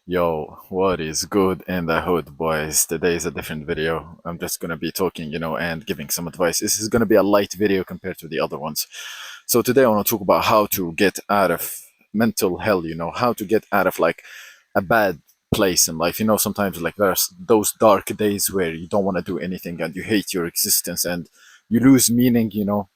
Yo, what is good in the hood, boys? Today is a different video. I'm just gonna be talking, and giving some advice. This is gonna be a light video compared to the other ones. So today I want to talk about how to get out of mental hell, how to get out of like a bad place in life. Sometimes like there's those dark days where you don't want to do anything and you hate your existence and you lose meaning, you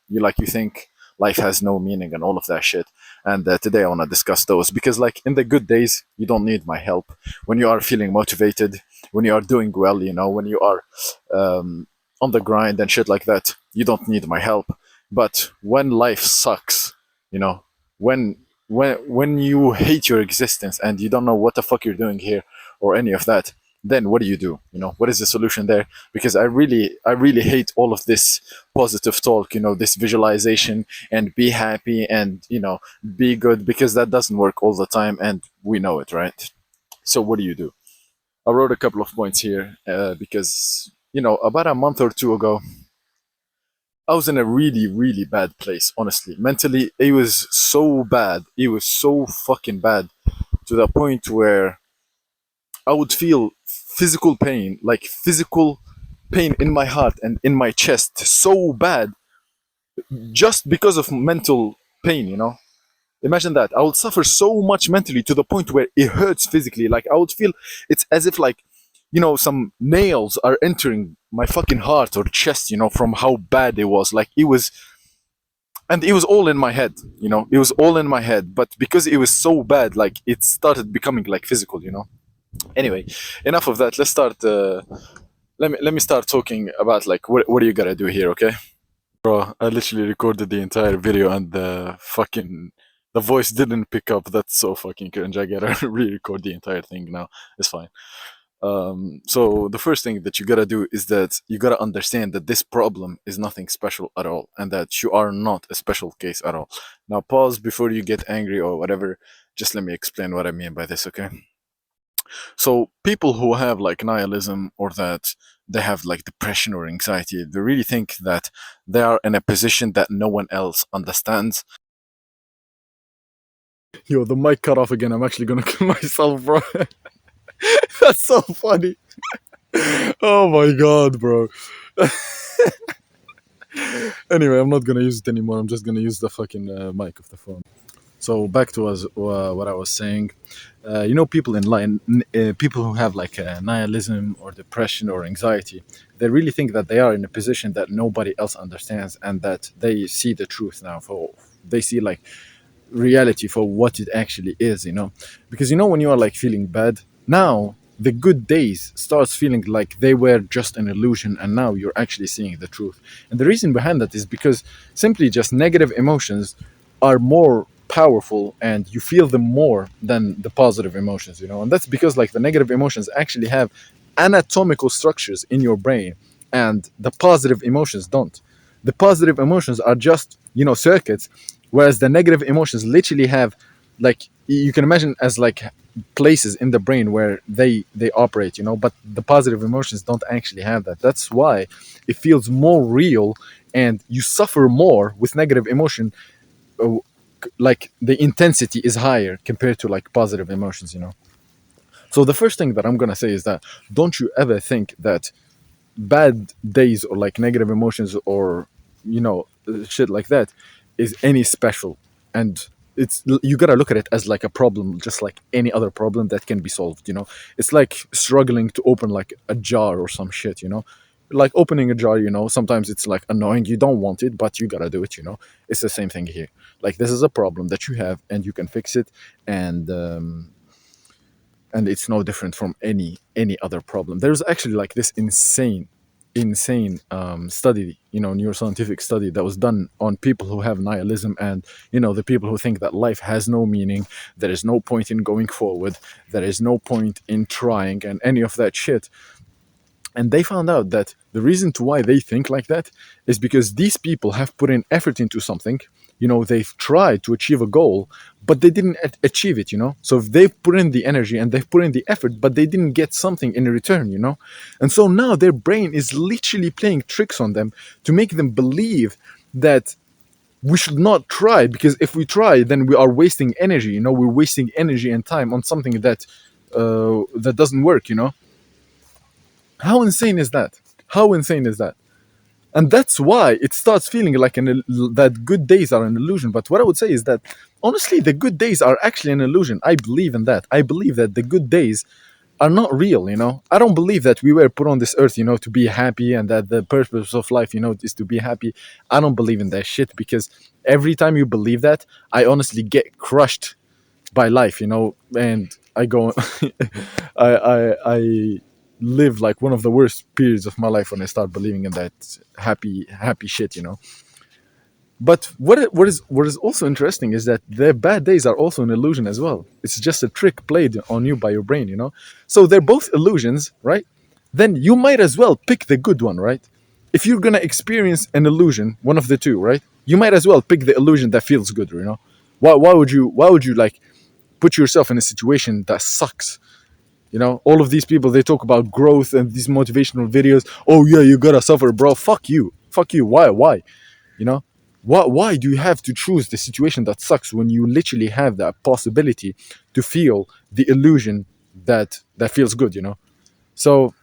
think life has no meaning and all of that shit. And today I want to discuss those because, like, in the good days, you don't need my help. When you are feeling motivated, when you are doing well, when you are on the grind and shit like that, you don't need my help. But when life sucks, you know, when when you hate your existence and you don't know what the fuck you're doing here or any of that, then what do you do? What is the solution there? Because I really hate all of this positive talk, this visualization and be happy and be good, because that doesn't work all the time and we know it, right? So what do you do? I wrote a couple of points here because about a month or two ago I was in a really really bad place. Honestly, mentally it was so bad, it was so fucking bad, to the point where I would feel physical pain in my heart and in my chest so bad, just because of mental pain. Imagine that. I would suffer so much mentally to the point where it hurts physically. Like, I would feel it's as if, like, some nails are entering my fucking heart or chest, from how bad it was. Like, it was all in my head, it was all in my head. But because it was so bad, like, it started becoming like physical. Anyway, enough of that. Let's start. Let me start talking about, like, what do you gotta do here, okay? Bro, I literally recorded the entire video and the voice didn't pick up. That's so fucking cringe. I gotta re-record the entire thing now. It's fine. So the first thing that you gotta do is that you gotta understand that this problem is nothing special at all, and that you are not a special case at all. Now pause before you get angry or whatever. Just let me explain what I mean by this, okay? So people who have like nihilism, or that they have like depression or anxiety, they really think that they are in a position that no one else understands. Yo, the mic cut off again. I'm actually gonna kill myself, bro. That's so funny. Oh my god, bro. Anyway, I'm not gonna use it anymore. I'm just gonna use the fucking mic of the phone. So back to what I was saying. People in line, people who have like nihilism or depression or anxiety, they really think that they are in a position that nobody else understands, and that they see the truth now. They see like reality for what it actually is. Because when you are like feeling bad now, the good days starts feeling like they were just an illusion, and now you're actually seeing the truth. And the reason behind that is because simply just negative emotions are more powerful, and you feel them more than the positive emotions. And that's because like the negative emotions actually have anatomical structures in your brain, and the positive emotions don't. The positive emotions are just circuits, whereas the negative emotions literally have, like, you can imagine as like places in the brain where they operate. But the positive emotions don't actually have that. That's why it feels more real, and you suffer more with negative emotion. uh, like, the intensity is higher compared to like positive emotions. So the first thing that I'm gonna say is that don't you ever think that bad days or like negative emotions or shit like that is any special. And you gotta look at it as like a problem, just like any other problem that can be solved. It's like struggling to open like a jar or some shit. Like opening a jar, sometimes it's like annoying, you don't want it, but you gotta do it. It's the same thing here. Like, this is a problem that you have and you can fix it. And it's no different from any other problem. There's actually like this insane study, neuroscientific study that was done on people who have nihilism, and the people who think that life has no meaning, there is no point in going forward, there is no point in trying, and any of that shit. And they found out that the reason to why they think like that is because these people have put in effort into something. They've tried to achieve a goal, but they didn't achieve it. So if they've put in the energy and they've put in the effort, but they didn't get something in return. And so now their brain is literally playing tricks on them to make them believe that we should not try, because if we try, then we are wasting energy. We're wasting energy and time on something that that doesn't work, you know. How insane is that? How insane is that? And that's why it starts feeling like that good days are an illusion. But what I would say is that honestly, the good days are actually an illusion. I believe in that. I believe that the good days are not real, you know. I don't believe that we were put on this earth, you know, to be happy, and that the purpose of life, you know, is to be happy. I don't believe in that shit, because every time you believe that, I honestly get crushed by life, you know. And I go I live like one of the worst periods of my life when I start believing in that happy shit, you know. But what is also interesting is that the bad days are also an illusion as well. It's just a trick played on you by your brain, you know. So they're both illusions, right? Then you might as well pick the good one, right? If you're gonna experience an illusion, one of the two, right? You might as well pick the illusion that feels good, you know. Why would you like put yourself in a situation that sucks? You know, all of these people, they talk about growth and these motivational videos. Oh yeah, you gotta suffer, bro. Fuck you. Fuck you. Why? You know, why do you have to choose the situation that sucks when you literally have that possibility to feel the illusion that feels good, you know? So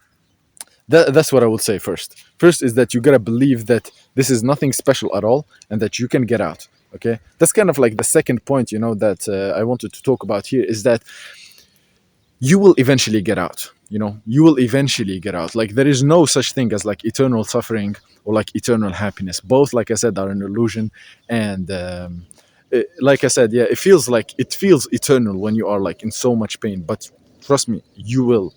that's what I would say first. First is that you gotta believe that this is nothing special at all, and that you can get out. Okay, that's kind of like the second point, you know, that I wanted to talk about here, is that you will eventually get out. You know, you will eventually get out. Like, there is no such thing as like eternal suffering or like eternal happiness. Both, like I said, are an illusion. And like I said, yeah, it feels eternal when you are like in so much pain, but trust me, you will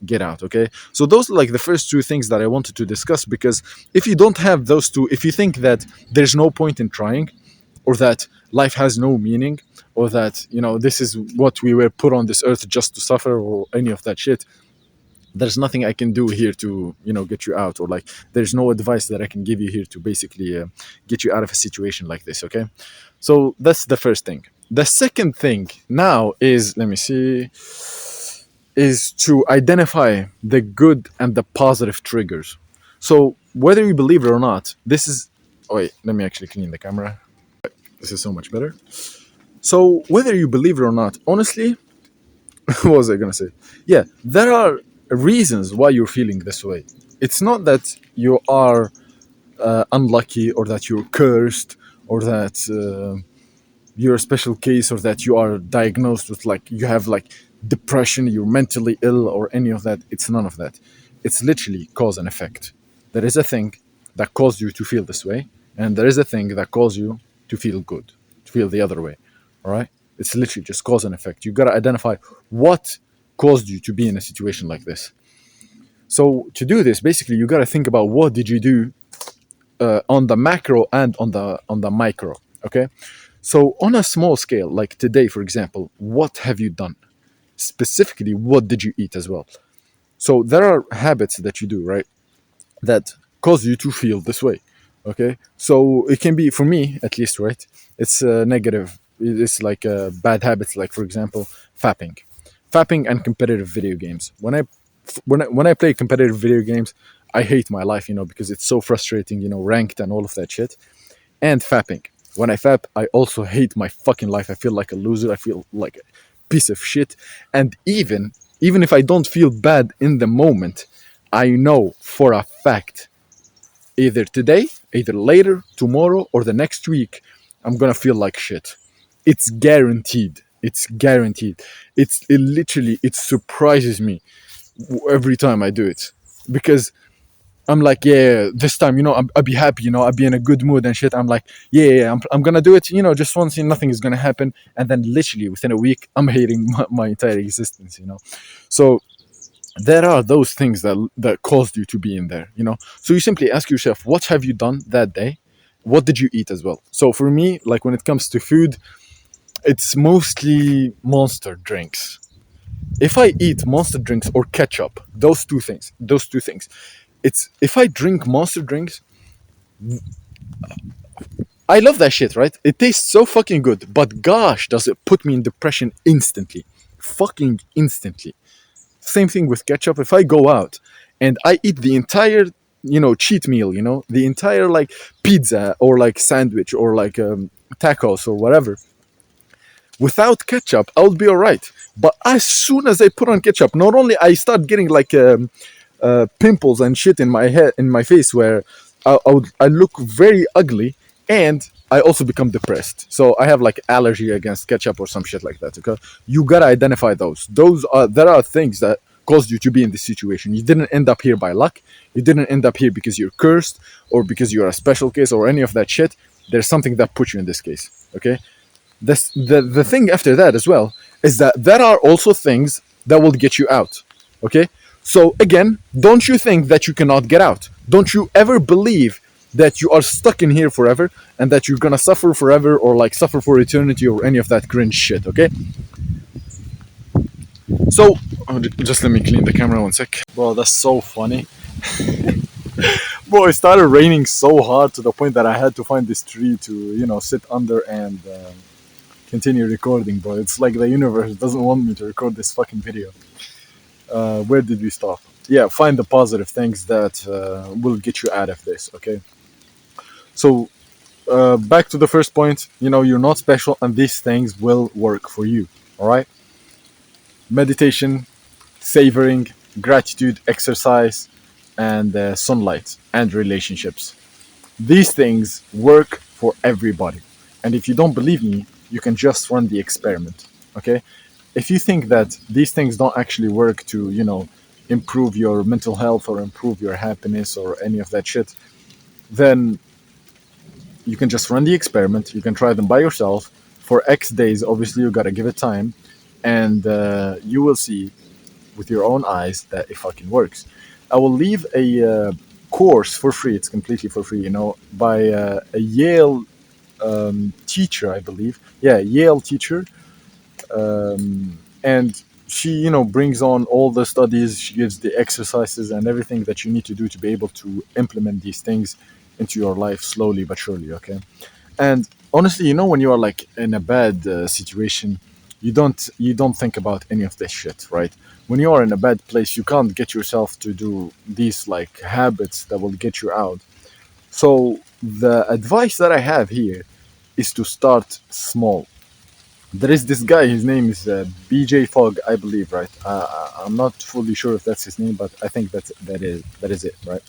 get out. Okay, so those are like the first two things that I wanted to discuss, because if you don't have those two, if you think that there's no point in trying, or that life has no meaning, or that, you know, this is what we were put on this earth just to suffer, or any of that shit, there's nothing I can do here to, you know, get you out, or like there's no advice that I can give you here to basically get you out of a situation like this. Okay, so that's the first thing. The second thing now is, let me see, is to identify the good and the positive triggers. So whether you believe it or not, this is, oh wait, let me actually clean the camera. This is so much better. So whether you believe it or not, honestly, what was I gonna say? Yeah, there are reasons why you're feeling this way. It's not that you are unlucky, or that you're cursed, or that you're a special case, or that you are diagnosed with like you have like depression, you're mentally ill, or any of that. It's none of that. It's literally cause and effect. There is a thing that caused you to feel this way, and there is a thing that caused you to feel good, to feel the other way. All right, it's literally just cause and effect. You got to identify what caused you to be in a situation like this. So to do this, basically you got to think about what did you do on the macro and on the micro. Okay, so on a small scale, like today, for example, what have you done? Specifically, what did you eat as well? So there are habits that you do, right, that cause you to feel this way. Okay, so it can be, for me at least, right, it's negative. It's like bad habits, like for example, fapping and competitive video games. When I play competitive video games, I hate my life, you know, because it's so frustrating, you know, ranked and all of that shit. And fapping. When I fap, I also hate my fucking life. I feel like a loser. I feel like a piece of shit. And even if I don't feel bad in the moment, I know for a fact, either today, either later, tomorrow, or the next week, I'm gonna feel like shit. It's guaranteed. It's guaranteed. It surprises me every time I do it, because I'm like, yeah, this time, you know, I'll be happy, you know, I'll be in a good mood and shit. I'm like, yeah, I'm gonna do it, you know, just once, and nothing is gonna happen. And then literally within a week, I'm hating my entire existence, you know. So there are those things that caused you to be in there, you know. So you simply ask yourself, what have you done that day? What did you eat as well? So for me, like when it comes to food, it's mostly Monster drinks. If I eat Monster drinks or ketchup, those two things, it's, if I drink Monster drinks, I love that shit, right? It tastes so fucking good, but gosh, does it put me in depression instantly. Fucking instantly. Same thing with ketchup. If I go out and I eat the entire, you know, cheat meal, you know, the entire like pizza or like sandwich or like tacos or whatever, Without ketchup, I would be alright. But as soon as I put on ketchup, not only I start getting like pimples and shit in my head, in my face, where I look very ugly, and I also become depressed. So I have like allergy against ketchup or some shit like that. Okay, you gotta identify those. There are things that caused you to be in this situation. You didn't end up here by luck. You didn't end up here because you're cursed or because you're a special case or any of that shit. There's something that put you in this case. Okay, the thing after that as well is that there are also things that will get you out. Okay, so again, don't you think that you cannot get out? Don't you ever believe that you are stuck in here forever and that you're gonna suffer forever or like suffer for eternity or any of that cringe shit. Okay, so just let me clean the camera one sec. Bro, that's so funny. Bro, it started raining so hard to the point that I had to find this tree to, sit under and continue recording, bro. It's like the universe doesn't want me to record this fucking video. Where did we stop? Yeah, find the positive things that will get you out of this, okay? So, back to the first point, you're not special and these things will work for you, all right? Meditation, savoring, gratitude, exercise, and sunlight and relationships. These things work for everybody. And if you don't believe me, you can just run the experiment. Okay? If you think that these things don't actually work to, improve your mental health or improve your happiness or any of that shit, then you can just run the experiment. You can try them by yourself for X days. Obviously, you gotta give it time, and you will see with your own eyes that it fucking works. I will leave a course for free. It's completely for free, by a Yale teacher, I believe. Yeah, Yale teacher. And she, brings on all the studies. She gives the exercises and everything that you need to do to be able to implement these things into your life slowly but surely. Okay. And honestly, when you are like in a bad situation, you don't think about any of this shit, right? When you are in a bad place, you can't get yourself to do these like habits that will get you out. So the advice that I have here is to start small. There is this guy, his name is BJ Fogg, I believe, right? I'm not fully sure if that's his name, but I think that is it, right?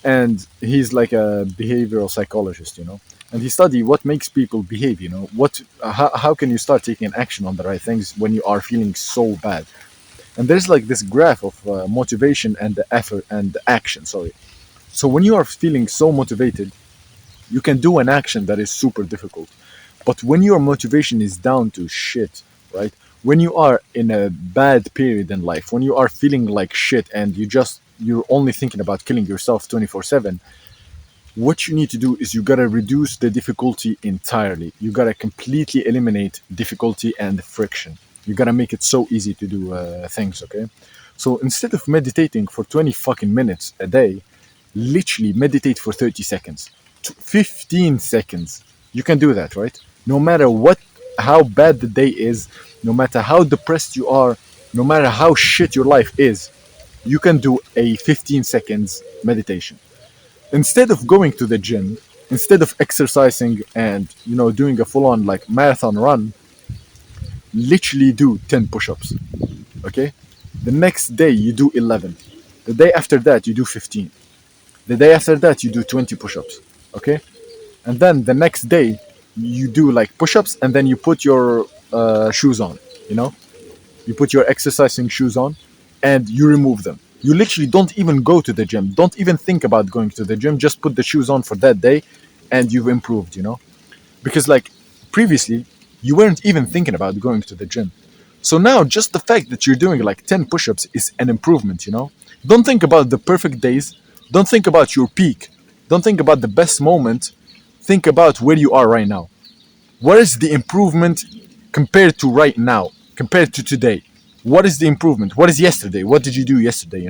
And he's like a behavioral psychologist, and he study what makes people behave, how can you start taking action on the right things when you are feeling so bad. And there's like this graph of motivation and the effort and the action, sorry. So when you are feeling so motivated, you can do an action that is super difficult. But when your motivation is down to shit, right? When you are in a bad period in life, when you are feeling like shit and you're only thinking about killing yourself 24/7, what you need to do is you gotta reduce the difficulty entirely. You gotta completely eliminate difficulty and friction. You gotta make it so easy to do things, okay? So instead of meditating for 20 fucking minutes a day, literally meditate for 30 seconds, 15 seconds. You can do that, right? No matter how bad the day is, no matter how depressed you are, no matter how shit your life is, you can do a 15 seconds meditation. Instead of going to the gym, instead of exercising and doing a full on like marathon run, literally do 10 push-ups. Okay? The next day you do 11. The day after that you do 15. The day after that you do 20 push-ups. Okay? And then the next day you do like push-ups and then you put your shoes on, you put your exercising shoes on and you remove them. You literally don't even go to the gym. Don't even think about going to the gym. Just put the shoes on for that day and you've improved, because like previously you weren't even thinking about going to the gym. So now just the fact that you're doing like 10 push-ups is an improvement. Don't think about the perfect days. Don't think about your peak. Don't think about the best moment. Think about where you are right now. What is the improvement compared to right now, compared to today? What is the improvement? What is yesterday? What did you do yesterday?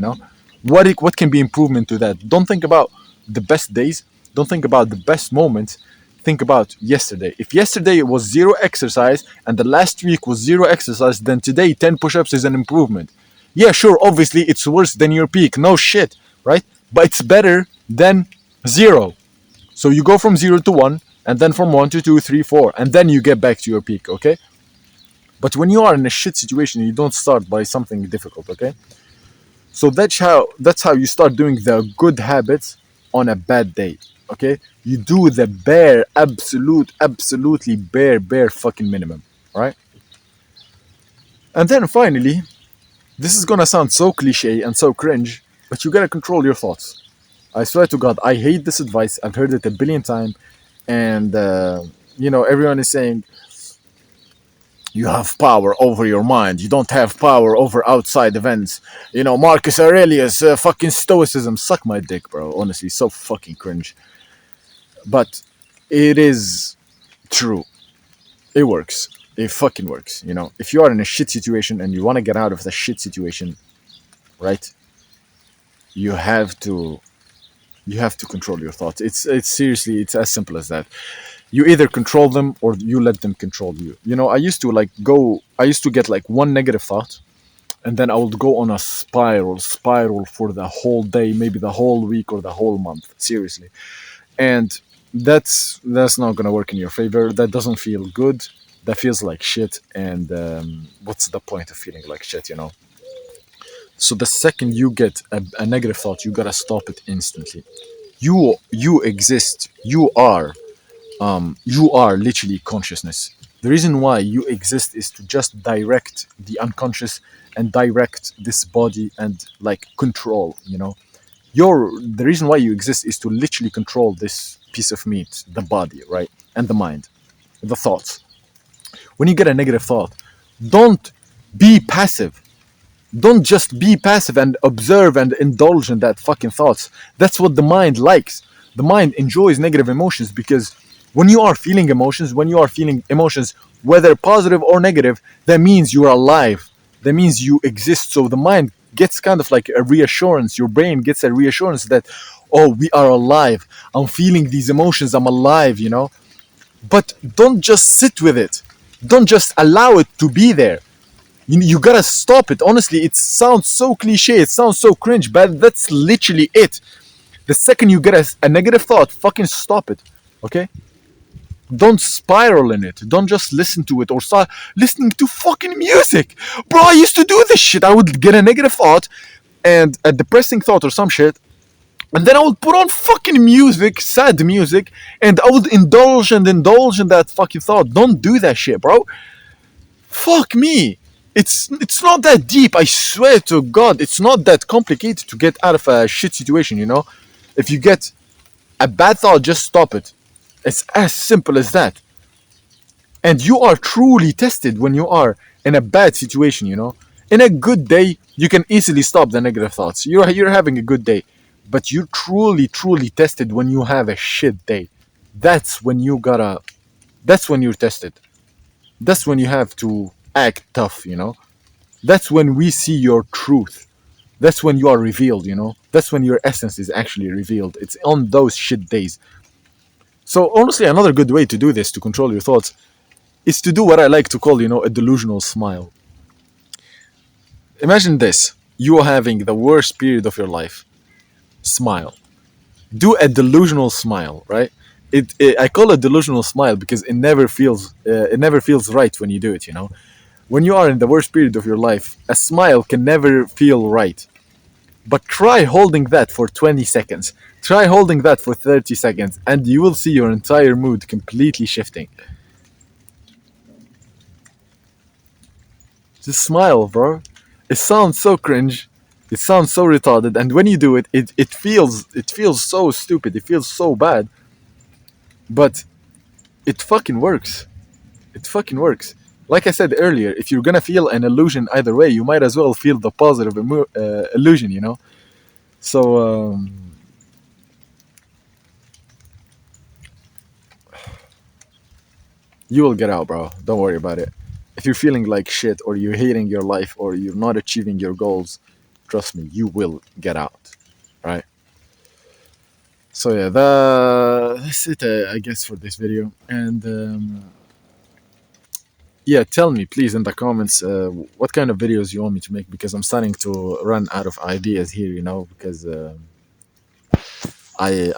What can be improvement to that? Don't think about the best days. Don't think about the best moments. Think about yesterday. If yesterday was zero exercise and the last week was zero exercise, then today 10 push-ups is an improvement. Yeah, sure, obviously it's worse than your peak. No shit, right? But it's better than zero. So you go from 0 to 1, and then from 1 to 2, 3, 4, and then you get back to your peak, okay? But when you are in a shit situation, you don't start by something difficult, okay? So that's how you start doing the good habits on a bad day. Okay, you do the bare, absolutely bare fucking minimum, right? And then finally, this is gonna sound so cliche and so cringe, but you gotta control your thoughts. I swear to God, I hate this advice. I've heard it a billion times, and everyone is saying you have power over your mind. You don't have power over outside events. Marcus Aurelius, fucking stoicism. Suck my dick, bro. Honestly, so fucking cringe. But it is true. It works. It fucking works. If you are in a shit situation and you want to get out of the shit situation, right? You have to control your thoughts. It's seriously, it's as simple as that. You either control them or you let them control you. I used to get like one negative thought, and then I would go on a spiral for the whole day, maybe the whole week or the whole month. Seriously. And that's not gonna work in your favor. That doesn't feel good. That feels like shit. And what's the point of feeling like shit? So the second you get a negative thought, you gotta stop it instantly. You exist. You are literally consciousness. The reason why you exist is to just direct the unconscious and direct this body and like control. The reason why you exist is to literally control this piece of meat, the body, right? And the mind, the thoughts. When you get a negative thought, don't be passive. Don't just be passive and observe and indulge in that fucking thoughts. That's what the mind likes. The mind enjoys negative emotions because when you are feeling emotions, whether positive or negative, that means you are alive. That means you exist. So the mind gets kind of like a reassurance. Your brain gets a reassurance that, oh, we are alive. I'm feeling these emotions. I'm alive. But don't just sit with it. Don't just allow it to be there. You gotta stop it. Honestly, it sounds so cliche. It sounds so cringe, but that's literally it. The second you get a negative thought, fucking stop it. Okay? Don't spiral in it. Don't just listen to it or start listening to fucking music. Bro, I used to do this shit. I would get a negative thought and a depressing thought or some shit. And then I would put on fucking music, sad music, and I would indulge in that fucking thought. Don't do that shit, bro. Fuck me. It's not that deep. I swear to God, it's not that complicated to get out of a shit situation. If you get a bad thought, just stop it. It's as simple as that. And you are truly tested when you are in a bad situation. In a good day, you can easily stop the negative thoughts. You're having a good day, but you're truly tested when you have a shit day. That's when that's when you're tested. That's when you have to act tough. That's when we see your truth. That's when you are revealed. That's when your essence is actually revealed. It's on those shit days. So honestly, another good way to do this, to control your thoughts, is to do what I like to call, a delusional smile. Imagine this. You are having the worst period of your life. Smile. Do a delusional smile, right? I call it delusional smile because it never feels right when you do it. When you are in the worst period of your life, a smile can never feel right. But try holding that for 20 seconds. Try holding that for 30 seconds, and you will see your entire mood completely shifting. Just smile, bro. It sounds so cringe. It sounds so retarded, and when you do it, it feels so stupid. It feels so bad. But it fucking works. It fucking works. Like I said earlier, if you're gonna feel an illusion either way, you might as well feel the positive illusion. So you will get out, bro. Don't worry about it. If you're feeling like shit, or you're hating your life, or you're not achieving your goals, trust me, you will get out, right? So yeah, that's it, I guess, for this video. And yeah, tell me please in the comments what kind of videos you want me to make, because I'm starting to run out of ideas here, because I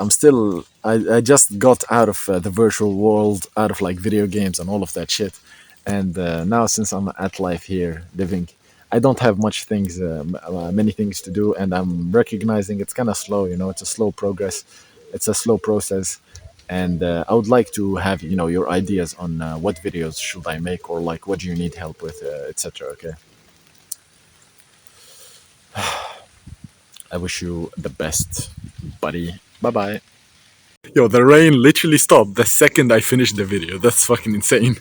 just got out of the virtual world, out of like video games and all of that shit, And now, since I'm at life here living, I don't have many things to do, and I'm recognizing it's kind of slow. It's a slow progress, it's a slow process, and I would like to have your ideas on what videos should I make, or like what do you need help with, etc. Okay, I wish you the best, buddy. Bye bye. Yo, the rain literally stopped the second I finished the video. That's fucking insane.